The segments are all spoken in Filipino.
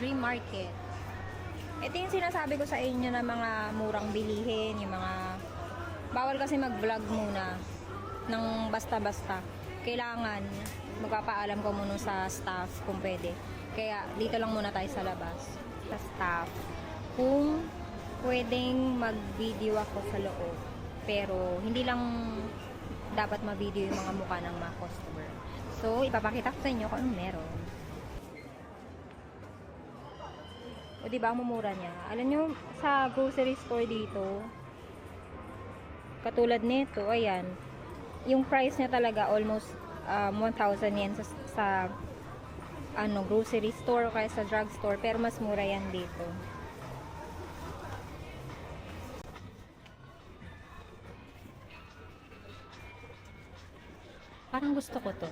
Dream Market. Ito yung sinasabi ko sa inyo na mga murang bilihin, yung mga bawal kasi mag-vlog muna ng basta-basta. Kailangan magpapaalam ko muna sa staff kung pwede. Kaya dito lang muna tayo sa labas. Sa staff. Kung pwedeng mag-video ako sa loob. Pero hindi lang dapat ma-video yung mga mukha ng mga customer. So, ipapakita ko sa inyo kung anong meron. O diba, ang mumura niya. Alam nyo, sa grocery store dito, katulad nito, ayan, yung price niya talaga almost 1,000 yen sa ano, grocery store o kaya sa drugstore, pero mas mura yan dito. Parang gusto ko to.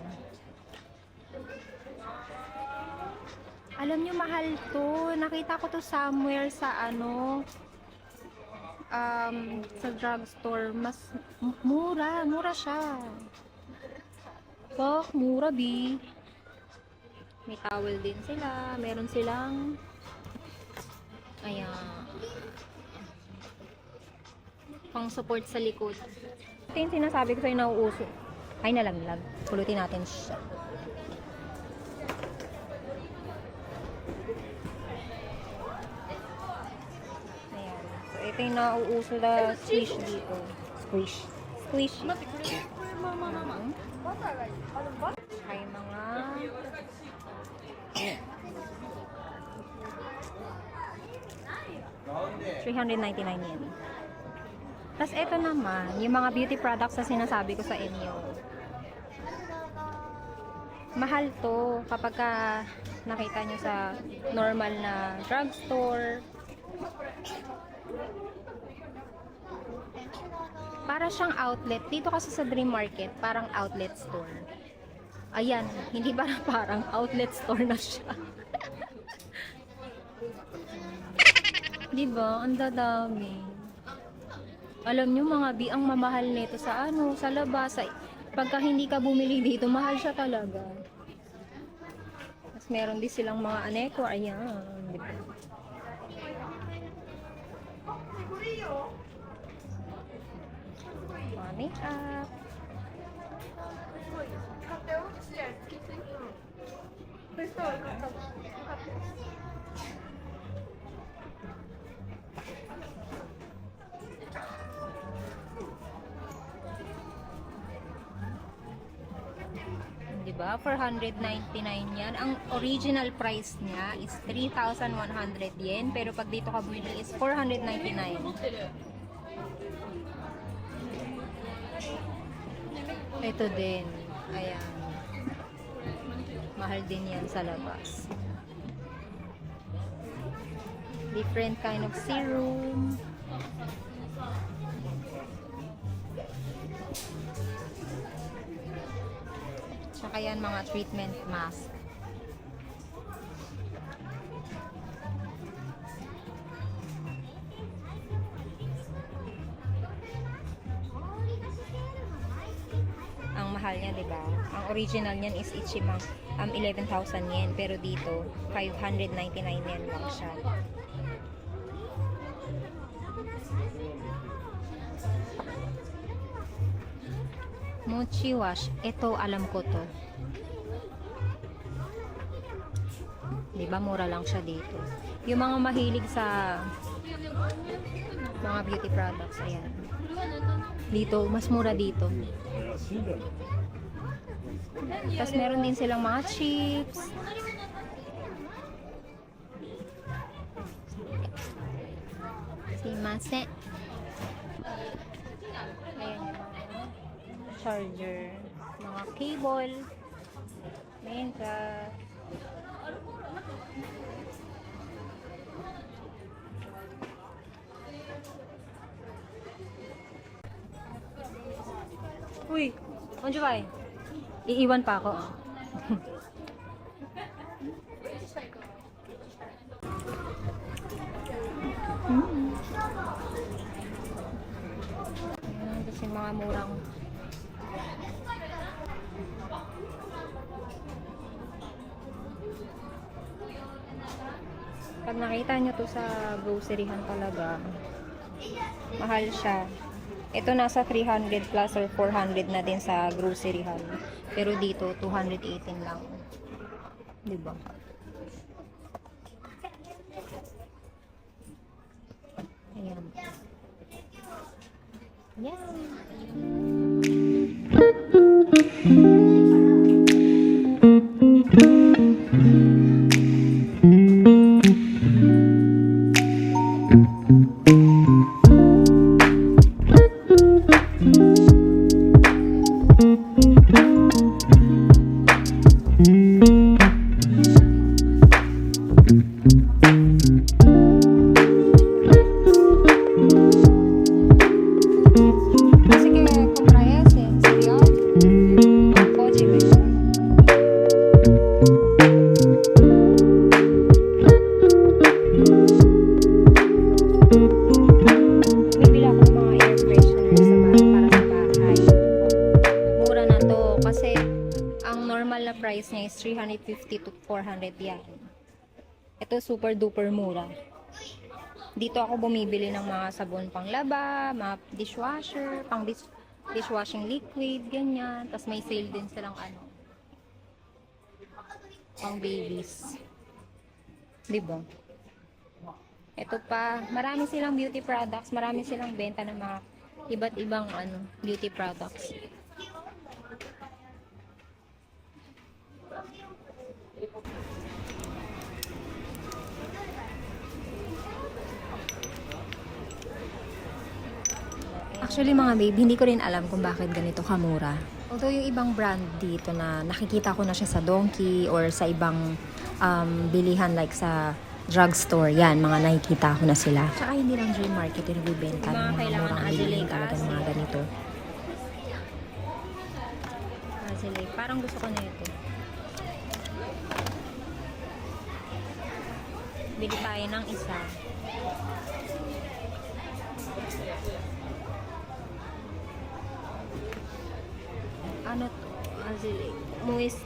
Alam nyo, mahal to. Nakita ko to somewhere sa ano, sa drugstore. Mas mura. Mura siya. Bak, mura, bi. May towel din sila. Meron silang, ayan, pang support sa likod. Ito yung sinasabi ko sa'yo, nauuso. Ay, nalaglag. Pulutin natin siya. Ayan. So, ito yung nauuso na squish dito. Squish. Squish. Ay, mga 399 yen. Tapos ito naman, yung mga beauty products na sinasabi ko sa inyo. Mahal to kapag nakita nyo sa normal na drugstore. Para siyang outlet. Dito kasi sa Dream Market, parang outlet store. Ayan, hindi parang outlet store na siya. Diba? Ang dadami. Alam nyo mga bi, ang mamahal nito sa ano, sa labas. Pagka hindi ka bumili dito, mahal siya talaga. Tapos meron din silang mga aneko. Ayan. Diba? Mga makeup. Diba? 499 yan. Ang original price niya is 3,100 yen. Pero pag dito ka bumili is 499. Ito din. Ayan. Mahal din yan sa labas. Different kind of serum. Tsaka yan mga treatment mask. Ang mahal niya, diba? Ang original niyan is Ichimang 11,000 yen. Pero dito, 599 yen lang siya. Mochi wash. Ito, alam ko to. Diba, mura lang siya dito. Yung mga mahilig sa mga beauty products, ayan. Dito, mas mura dito. Tapos meron din silang mga chips. Simasen. Ayan yung mga charger, mga cable, makeup. Uy, onjo ba? Iiwan pa ako. Ayan, kasi mga murang Pag nakita nyo to sa groceryhan talaga, mahal siya. Ito nasa 300 plus or 400 na din sa groceryhan. Pero dito, 218 lang. Diba? Ayan. Ayan. Sige, compraya ese. ¿Serio? Póchime. Bibili ako ng mga air freshener para sa bahay. Mura na to kasi ang normal na price niya is 350 to 400 yan. Ito super duper mura. Dito ako bumibili ng mga sabon pang laba, mga dishwasher, pang dishwashing liquid, ganyan. Tapos may sale din silang ano, pang babies. Diba? Ito pa, marami silang beauty products, marami silang benta ng mga iba't ibang ano, beauty products. Actually mga babe, hindi ko rin alam kung bakit ganito kamura. Although yung ibang brand dito na nakikita ko na siya sa Donkey or sa ibang bilihan like sa drugstore, yan, mga nakikita ko na sila. Tsaka hindi lang dream market yung nagbibenta ng mga murang bilihin talaga ng mga ganito. Azilay, parang gusto ko na ito. Bili tayo ng isa. Ano to? Azilay. Moist.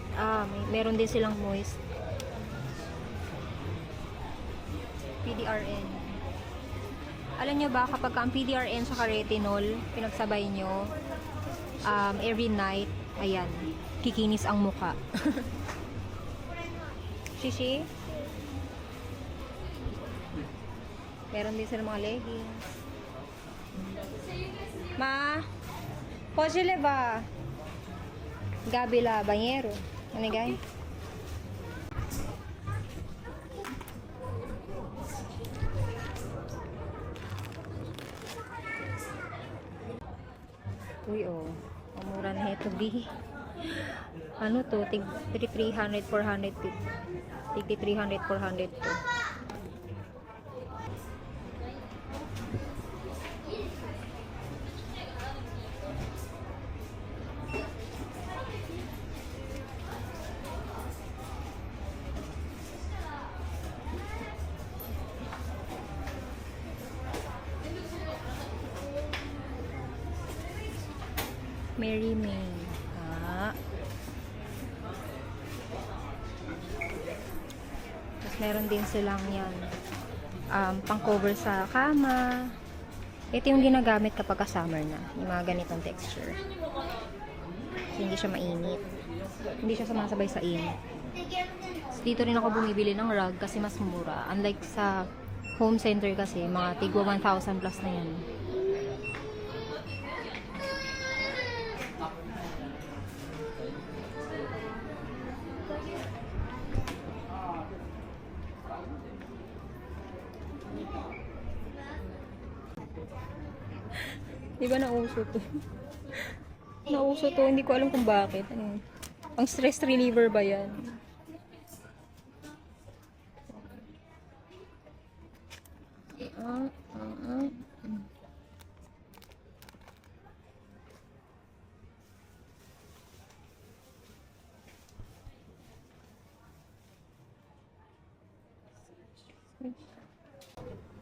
Meron din silang moist. PDRN. Alam nyo ba, kapag ang PDRN sa retinol, pinagsabay nyo, every night, ayan, kikinis ang muka. Shishi. Meron din silang mga leggings. Ma, pojele ba? Gabi la banhero. Ano guys? Uy, oh. Mura na ito, B. Ano to? Tig 300, 400. Tig 300, 400 to. Mary May. Tapos meron din silang yan. Pang cover sa kama. Ito yung ginagamit kapag summer na. Yung mga ganitong texture. So, hindi siya mainit. Hindi siya sumasabay sa init. So, dito rin ako bumibili ng rug kasi mas mura. Unlike sa home center kasi, mga tigwa 1,000 plus na yan. Diba nauso to? Nauso to, hindi ko alam kung bakit. Ano? Pang stress reliever ba yan?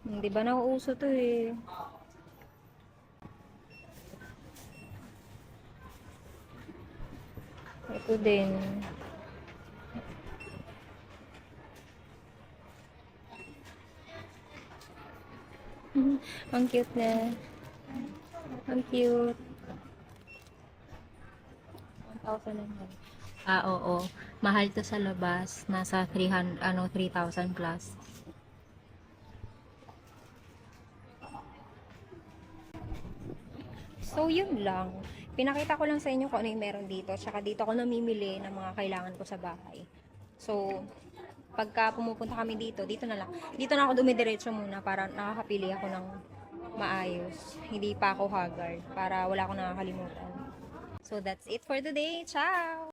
Diba nauuso to eh. Ito din. Ang cute na. Ang cute. 1,000 lang yan. Oo. Mahal to sa labas. Nasa 3,000 plus. So, yun lang. Pinakita ko lang sa inyo kung ano yung meron dito. Tsaka dito ako namimili ng mga kailangan ko sa bahay. So, pagka pumupunta kami dito, dito na lang. Dito na ako dumidiretso muna para nakakapili ako ng maayos. Hindi pa ako haggard para wala akong nakakalimutan. So, that's it for today. Ciao!